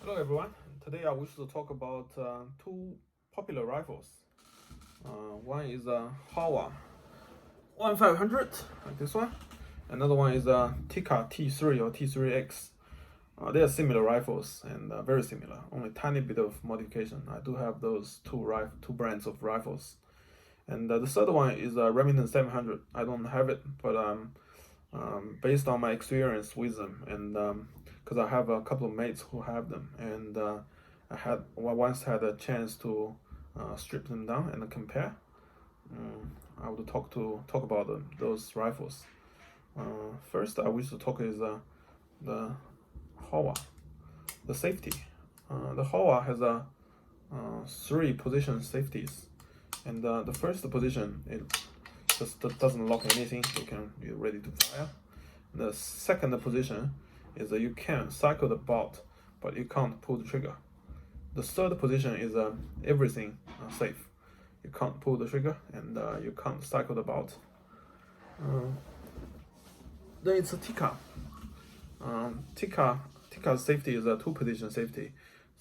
Hello everyone. Today I wish to talk about two popular rifles. One is a Howa 1500, like this one. Another one is a Tikka T3 or T3X. They are similar rifles and very similar, only tiny bit of modification. I do have those two brands of rifles. And the third one is a Remington 700. I don't have it, but based on my experience with them, and because I have a couple of mates who have them, and I once had a chance to strip them down and compare. I would talk about those rifles. First, I wish to talk is the Howa, the safety. The Howa has a three position safeties, and the first position it just doesn't lock anything. You can be ready to fire. The second position is that you can cycle the bolt, but you can't pull the trigger. The third position is everything safe. You can't pull the trigger and you can't cycle the bolt. Then it's a Tikka. Tikka's safety is a two-position safety,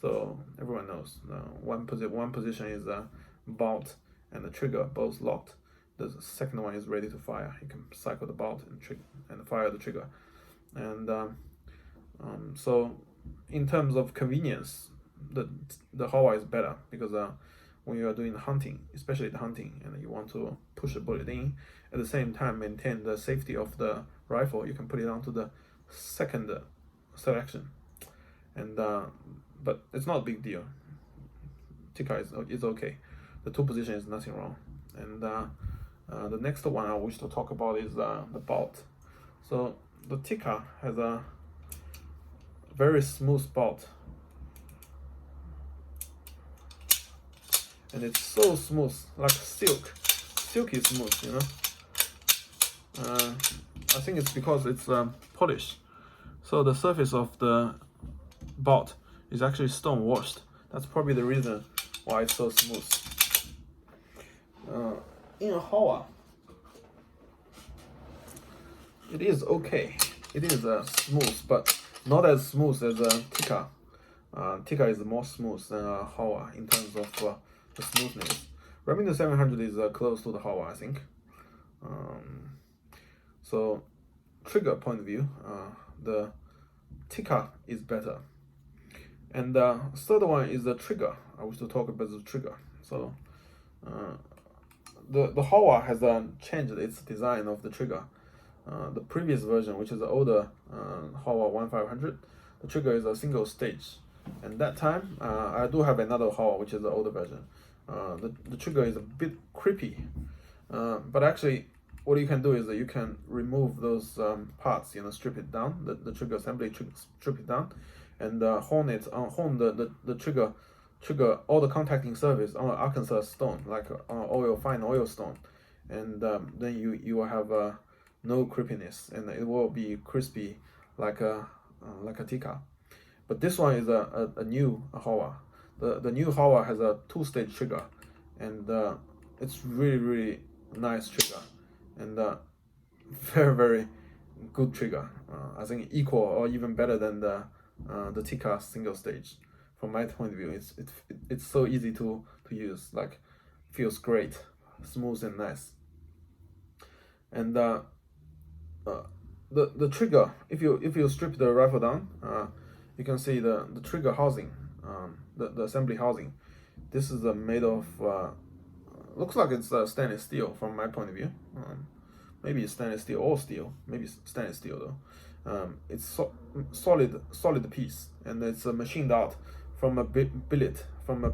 so everyone knows. One position is a bolt and the trigger both locked. The second one is ready to fire. You can cycle the bolt and fire the trigger. And so, in terms of convenience, the Howa is better because when you are doing hunting, especially the hunting, and you want to push the bullet in, at the same time maintain the safety of the rifle, you can put it onto the second selection. And but it's not a big deal. Tikka is okay. The two position is nothing wrong. And the next one I wish to talk about is the bolt. So the Tikka has a very smooth bolt, and it's so smooth, like silk. Silky smooth, you know. I think it's because it's polished, so the surface of the bolt is actually stone washed. That's probably the reason why it's so smooth. In a Howa, it is okay. It is smooth, but not as smooth as a Tikka. Tikka is more smooth than a Howa in terms of the smoothness. Remington 700 is close to the Howa, I think. So, trigger point of view, the Tikka is better. And the third one is the trigger. I wish to talk about the trigger. So, the Howa has changed its design of the trigger. The previous version, which is the older Howa 1500, the trigger is a single stage. And that time, I do have another Howa, which is the older version. The trigger is a bit creepy, but actually, what you can do is that you can remove those parts, strip it down, the trigger assembly, strip it down, and hone the trigger all the contacting surface on Arkansas stone, like fine oil stone, and then you will have no creepiness, and it will be crispy like a Tikka. But this one is a new Howa. The new Howa has a two-stage trigger, and it's really nice trigger, and very very good trigger. I think equal or even better than the Tikka single stage. From my point of view, it's so easy to use. Like, feels great, smooth and nice. And the trigger, if you strip the rifle down, you can see the trigger housing, the assembly housing. This is made of looks like it's stainless steel from my point of view. Maybe it's stainless steel or steel. Maybe it's stainless steel though. It's solid piece, and it's machined out from a billet, from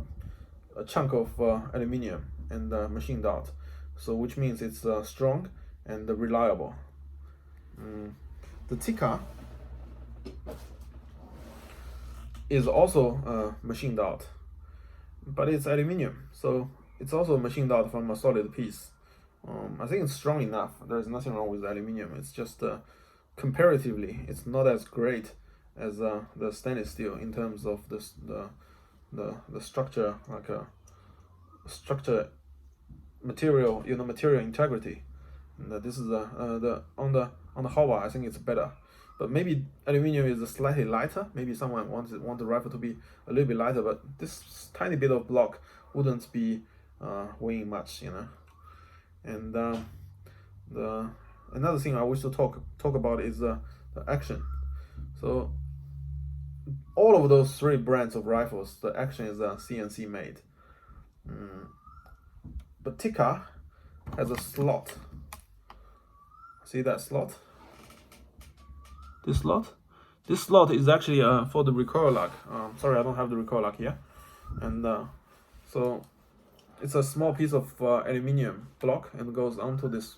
a chunk of aluminium, and machined out. So which means it's strong and reliable. The Tikka is also machined out, but it's aluminium, so it's also machined out from a solid piece. I think it's strong enough. There's nothing wrong with aluminium. It's just comparatively, it's not as great as the stainless steel in terms of the structure, like a structure material, material integrity. And this is on the Howa, I think it's better. but maybe aluminum is slightly lighter. Maybe someone want the rifle to be a little bit lighter, but this tiny bit of block wouldn't be weighing much, you know. And the another thing I wish to talk about is the action. So all of those three brands of rifles, the action is CNC made. But Tikka has a slot. See that slot? This slot is actually for the recoil lock. Sorry, I don't have the recoil lock here. And so it's a small piece of aluminium block and goes onto this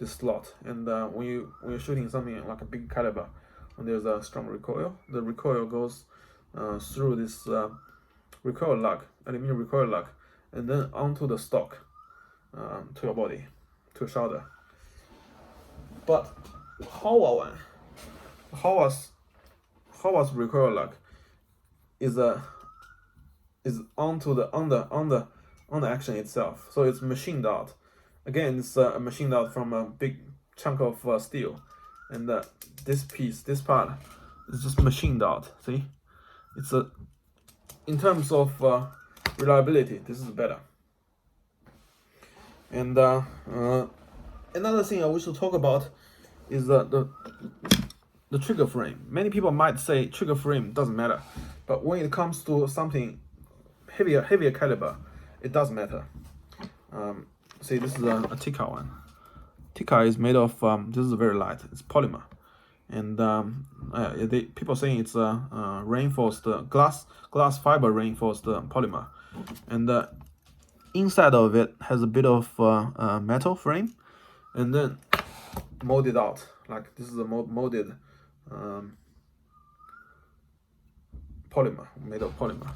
slot. And when you're shooting something like a big caliber, when there's a strong recoil, the recoil goes through this recoil lock, aluminium recoil lock, and then onto the stock, to your body, to your shoulder. But Howa's recoil lock is onto the action itself, so it's machined out. Again, it's machined out from a big chunk of steel, and this part is just machined out. See, it's in terms of reliability, this is better. And another thing I wish to talk about is the trigger frame. Many people might say trigger frame doesn't matter, but when it comes to something heavier caliber, it does matter. See, this is a Tikka one. Tikka is made of this is very light. It's polymer, and people saying it's reinforced glass fiber reinforced polymer, and inside of it has a bit of metal frame, and then molded out. Like this is a molded polymer, made of polymer.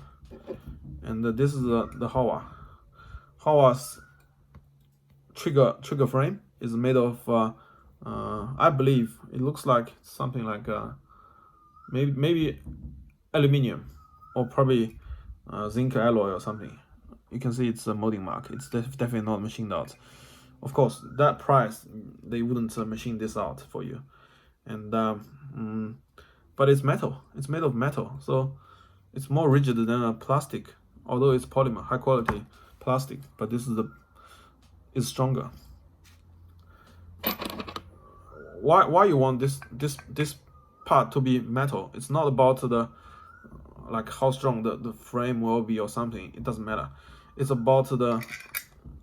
And this is the Howa. Howa's trigger frame is made of I believe it looks like something like maybe aluminium or probably zinc alloy or something. You can see it's a molding mark. It's definitely not machined out. Of course, that price they wouldn't machine this out for you. And but it's metal. It's made of metal, so it's more rigid than a plastic. Although it's polymer, high quality plastic, but this is stronger. Why you want this part to be metal? It's not about the like how strong the frame will be or something. It doesn't matter. It's about the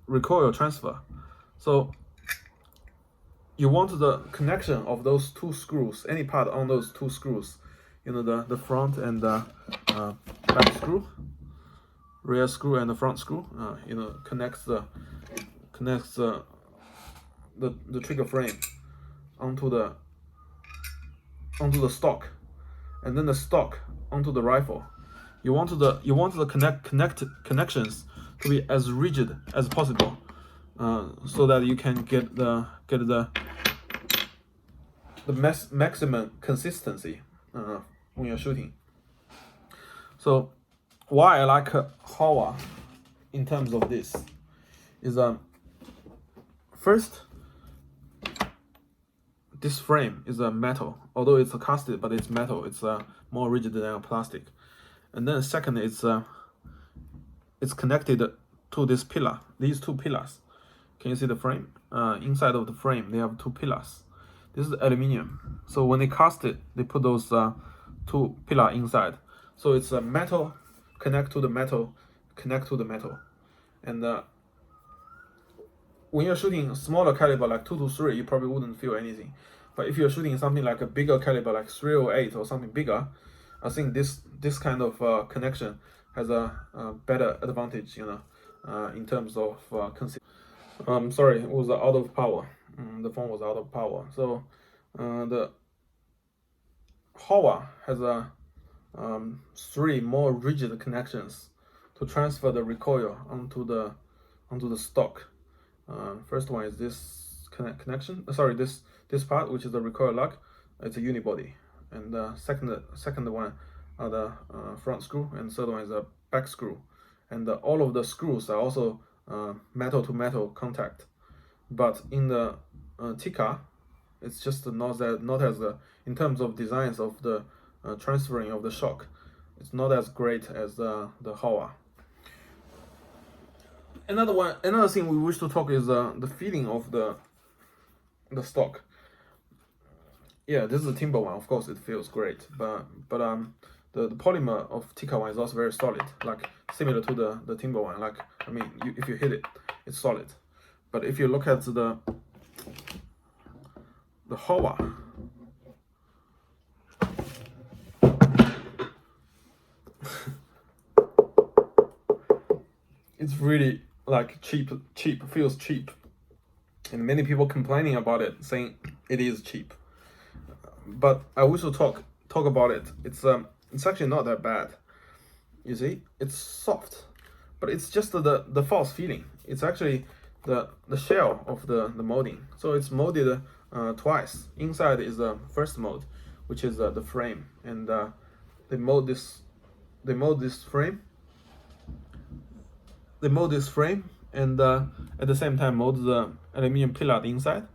recoil transfer. So you want the connection of those two screws, any part on those two screws, you know, the front and the back screw, rear screw and the front screw, you know, connects the trigger frame onto the stock, and then the stock onto the rifle. You want the connections to be as rigid as possible, so that you can get the maximum consistency when you're shooting. So why I like Howa in terms of this is first, this frame is a metal, although it's a casted, but it's metal. It's more rigid than a plastic. And then second, it's connected to this pillar. These two pillars. Can you see the frame? Inside of the frame, they have two pillars. This is aluminium. So when they cast it, they put those two pillars inside. So it's a metal connect to the metal, connect to the metal. And when you're shooting smaller caliber like 223, you probably wouldn't feel anything. But if you're shooting something like a bigger caliber like 308 or something bigger, I think this kind of connection has a better advantage, you know, in terms of consistency. Sorry, it was out of power. The phone was out of power. So the Howa has three more rigid connections to transfer the recoil onto the stock. First one is this connection. Sorry, this part, which is the recoil lock. It's a unibody, and the second one are the front screw, and third one is a back screw. And all of the screws are also metal to metal contact. But in the Tikka, It's just not as in terms of designs of the transferring of the shock, it's not as great as the Howa. Another thing we wish to talk is the feeling of the stock. Yeah, this is a timber one. Of course, it feels great, but the polymer of Tikka one is also very solid, like similar to the timber one. Like, I mean, if you hit it, it's solid. But if you look at the Howa, it's really like cheap, feels cheap, and many people complaining about it, saying it is cheap. But I wish to talk about it. It's actually not that bad. You see, it's soft, but it's just the false feeling. It's actually the shell of the molding. So it's molded twice. Inside is the first mold, which is the frame, and they mold this frame. They mold this frame, and at the same time mold the aluminum pillar inside,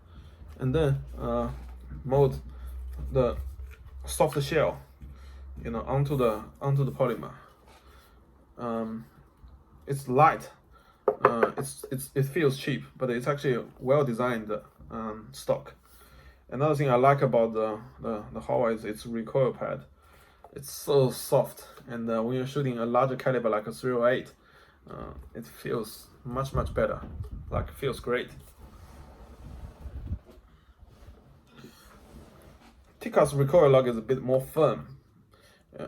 and then mold the soft shell, you know, onto the polymer. It's light. It feels cheap, but it's actually a well designed stock. Another thing I like about the Howa is its recoil pad. It's so soft, and when you're shooting a larger caliber like a 308, it feels much better. Like, feels great. Tikka's recoil lug is a bit more firm.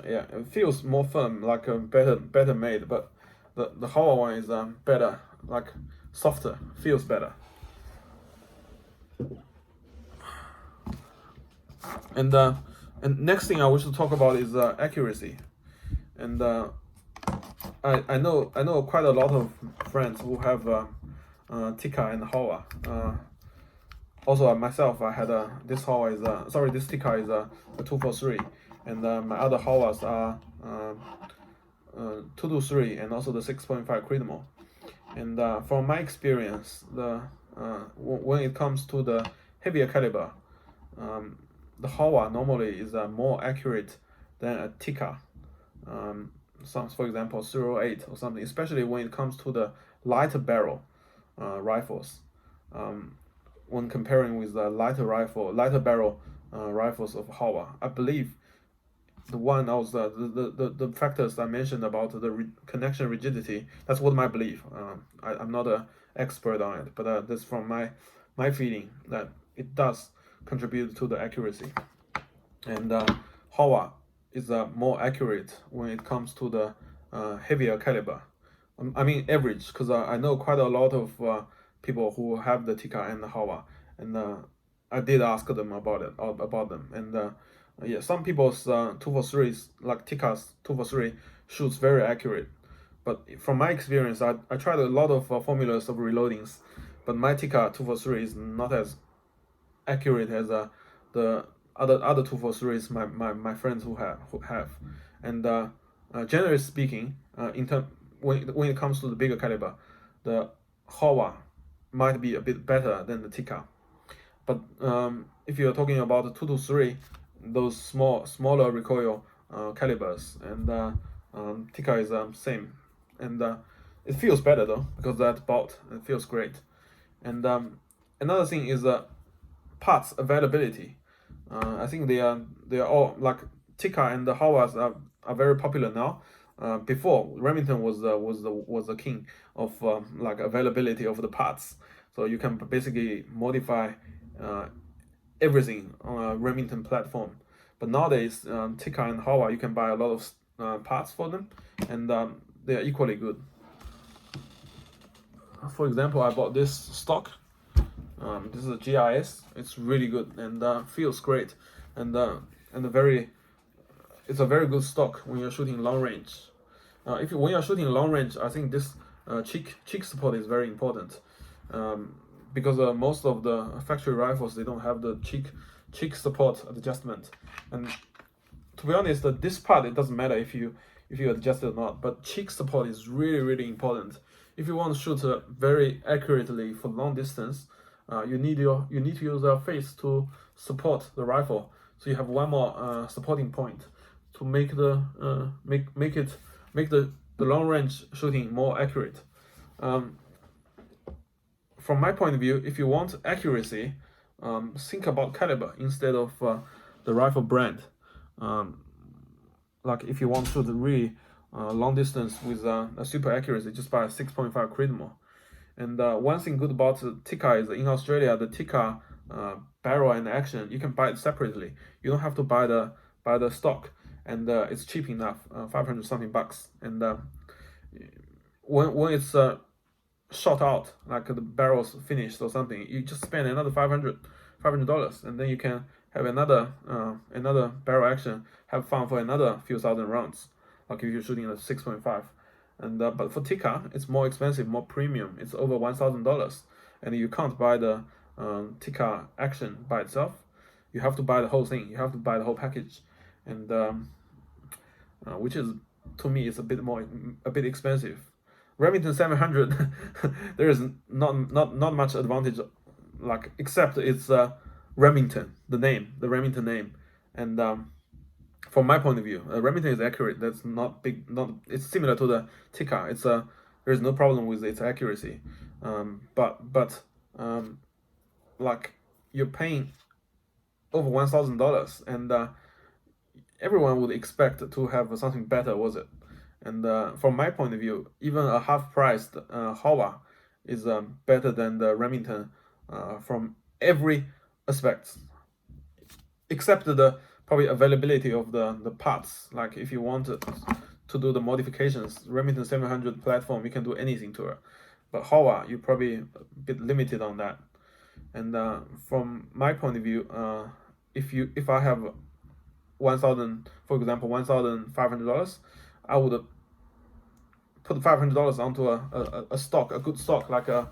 Yeah, it feels more firm, like a better made. But the Howa one is better, like softer, feels better. And next thing I wish to talk about is accuracy. And I know quite a lot of friends who have Tikka and Howa. Also myself, I had this Howa is this Tikka is a 243, and my other Howas are 223 and also the 6.5 Creedmoor. And from my experience, when it comes to the heavier caliber, the Howa normally is more accurate than a Tikka. For example, 08 or something, especially when it comes to the lighter barrel rifles. When comparing with the lighter barrel rifles of Howa, I believe the factors I mentioned about the connection rigidity, that's what my belief. I'm not an expert on it, but that's from my feeling that it does contribute to the accuracy. And Howa is more accurate when it comes to the heavier caliber. I mean average, because I know quite a lot of people who have the Tikka and the Howa, and I did ask them about them, and yeah, some people's 243s, like Tikka's 243, shoots very accurate. But from my experience, I tried a lot of formulas of reloadings, but my Tikka 243 is not as accurate as the other 243s my friends who have. And generally speaking, when it comes to the bigger caliber, the Howa might be a bit better than the Tikka. But if you're talking about the 223, those smaller recoil calibers, and Tikka is same, and it feels better though, because that bolt, it feels great. And another thing is parts availability. I think they are all, like, Tikka and the Howas are very popular now. Before, Remington was the king of like availability of the parts. So you can basically modify everything on a Remington platform. But nowadays, Tikka and Howa, you can buy a lot of parts for them, and they are equally good. For example, I bought this stock. This is a GRS. It's really good and feels great, and it's a very good stock when you're shooting long range. When you're shooting long range, I think this cheek support is very important, because most of the factory rifles, they don't have the cheek support adjustment. And to be honest, this part, it doesn't matter if you adjust it or not, but cheek support is really important. If you want to shoot very accurately for long distance, you need to use your face to support the rifle, so you have one more supporting point to make the make the long range shooting more accurate. From my point of view, if you want accuracy, think about caliber instead of the rifle brand. Like if you want to shoot really long distance with a super accuracy, just buy a 6.5 Creedmoor. And one thing good about Tikka is in Australia, the Tikka barrel and action, you can buy it separately. You don't have to buy the stock, and it's cheap enough, 500 something bucks. And when it's shot out, like the barrel's finished or something, you just spend another $500, and then you can have another barrel action, have fun for another few thousand rounds, like if you're shooting a 6.5. And but for Tikka, it's more expensive, more premium. It's over $1,000, and you can't buy the Tikka action by itself. You have to buy the whole thing. You have to buy the whole package, and which is, to me, it's a bit expensive. Remington 700, there is not much advantage, like, except it's Remington, the Remington name, and from my point of view, Remington is accurate. That's not big. It's similar to the Tikka. It's there's no problem with its accuracy, but like, you're paying over $1,000, and everyone would expect to have something better, was it? And from my point of view, even a half-priced Howa is better than the Remington from every aspect, except the probably availability of the parts. Like if you want to do the modifications, Remington 700 platform, you can do anything to it. But Howa, you're probably a bit limited on that. And from my point of view, if I have for example, $1,500, I would put $500 onto a stock, a good stock, like a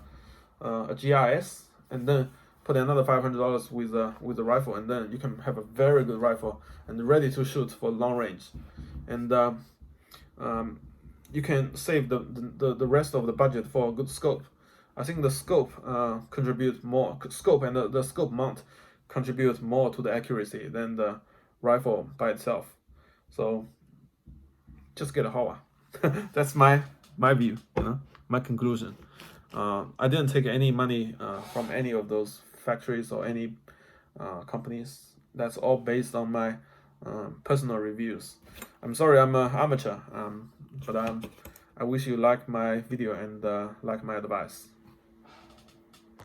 GRS, and then put another $500 with the rifle, and then you can have a very good rifle and ready to shoot for long range. And you can save the rest of the budget for a good scope. I think the scope contributes more. Scope and the scope mount contributes more to the accuracy than the rifle by itself. So just get a Howa. That's my view, my conclusion. I didn't take any money from any of those factories or any companies. That's all based on my personal reviews. I'm sorry, I'm an amateur, but I wish you like my video and like my advice.